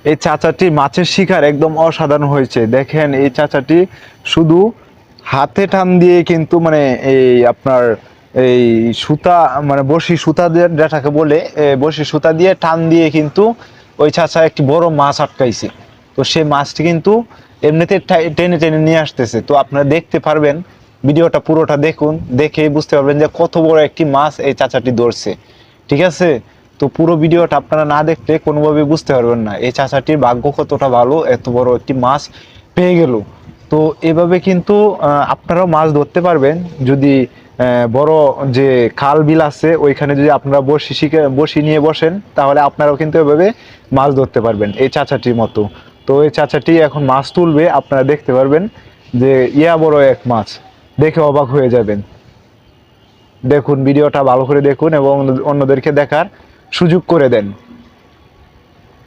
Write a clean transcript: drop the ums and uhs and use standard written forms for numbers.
এই চাচাটি মাছের শিকার একদম অসাধারণ হয়েছে। দেখেন এই চাচাটি শুধু হাতে টান দিয়ে কিন্তু মানে এই আপনার এই সুতা মানে বড়শি সুতা দিয়ে যেটাকে বলে বড়শি সুতা দিয়ে টান দিয়ে কিন্তু ওই চাচা একটি বড় মাছ আটকাইছে। তো সেই মাছটি কিন্তু এমনিতে টেনে টেনে নিয়ে আসতেছে। তো আপনারা দেখতে পারবেন, ভিডিওটা পুরোটা দেখুন, দেখেই বুঝতে পারবেন যে কত বড় একটি মাছ এই চাচাটি ধরছে। ঠিক আছে, তো পুরো ভিডিওটা আপনারা না দেখলে কোনোভাবে বুঝতে পারবেন না এই চাচাটির ভাগ্য কতটা ভালো, এত বড় একটি মাছ পেয়ে গেল। তো এভাবে কিন্তু আপনারাও মাছ ধরতে পারবেন যদি বড় যে খাল বিল আছে ওইখানে যদি আপনারা বড়শি নিয়ে বসেন, তাহলে আপনারাও কিন্তু এভাবে মাছ ধরতে পারবেন এই চাচাটির মতো। তো এই চাচাটি এখন মাছ তুলবে, আপনারা দেখতে পারবেন যে ইয়া বড় এক মাছ, দেখে অবাক হয়ে যাবেন। দেখুন, ভিডিওটা ভালো করে দেখুন এবং অন্যদেরকে দেখার সুযোগ করে দেন।